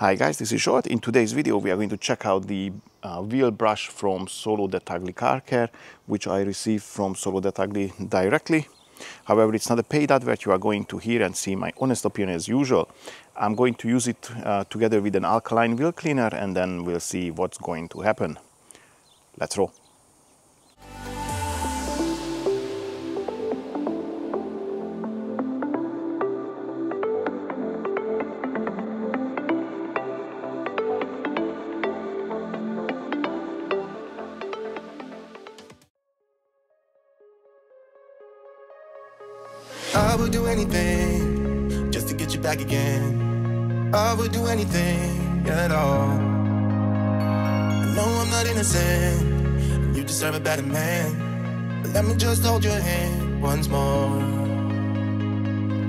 Hi guys, this is Short. In today's video we are going to check out the wheel brush from Solo Dettagli Car Care, which I received from Solo Dettagli directly. However, it's not a paid advert. You are going to hear and see my honest opinion as usual. I'm going to use it together with an alkaline wheel cleaner, and then we'll see what's going to happen. Let's roll. I would do anything just to get you back again. I would do anything at all. I know I'm not innocent, you deserve a better man, but let me just hold your hand once more.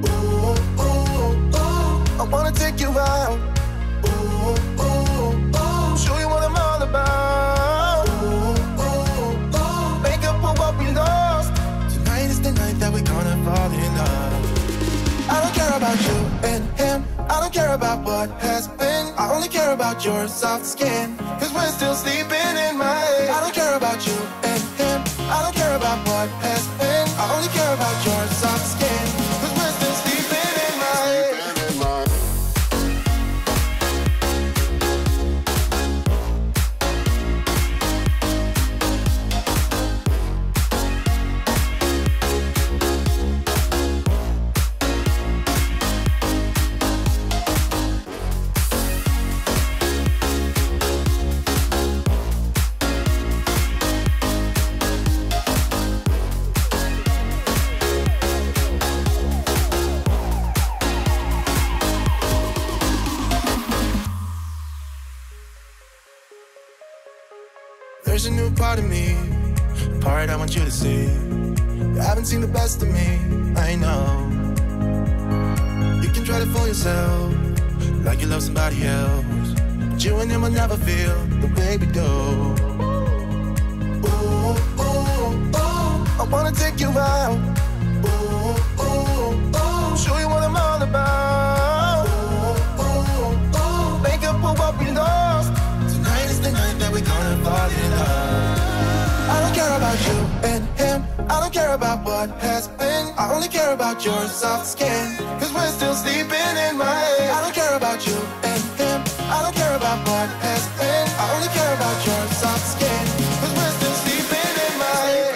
Ooh, ooh, ooh, I wanna take you out. Ooh, ooh, ooh, show you what I'm all about. Ooh, ooh, ooh, make up for what we lost. Tonight is the night that we're gonna fall in love. I don't care about you and him, I don't care about what has been. I only care about your soft skin, cause we're still sleeping in my head. I don't care about you and him, I don't care about what has been. I only care about your soft skin, cause we're still sleeping in my head. There's a new part of me, a part I want you to see. You haven't seen the best of me, I know. You can try to fool yourself, like you love somebody else, but you and him will never feel the way we do. Ooh, ooh, ooh, I wanna take you out. Ooh, ooh, ooh, show you what I'm all about. Ooh, ooh, ooh, make up for what we lost. Tonight is the night that we're gonna fall in love. I don't care about you and him, I don't care about what has been. I only care about your soft skin, cause we're still sleeping in my head. I don't care about you and him, I don't care about what has been. I only care about your soft skin, cause we're still sleeping in my head.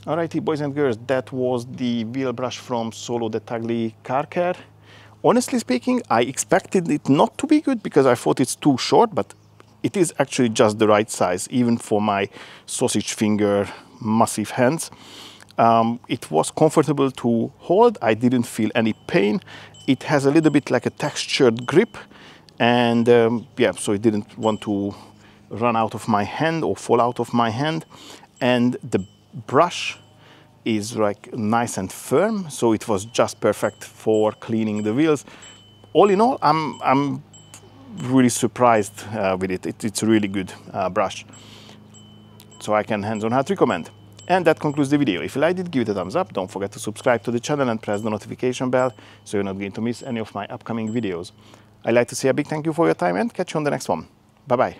Alrighty, boys and girls, that was the wheel brush from Solo Dettagli Car Care. Honestly speaking, I expected it not to be good because I thought it's too short, but it is actually just the right size, even for my sausage finger massive hands. It was comfortable to hold. I didn't feel any pain. It has a little bit like a textured grip, and yeah, so it didn't want to run out of my hand or fall out of my hand. And the brush is like nice and firm, so it was just perfect for cleaning the wheels. All in all, I'm really surprised with it. It's a really good brush, so I can hands-on heart recommend. And that concludes the video. If you liked it, give it a thumbs up. Don't forget to subscribe to the channel and press the notification bell so you're not going to miss any of my upcoming videos. I'd like to say a big thank you for your time and catch you on the next one. Bye bye.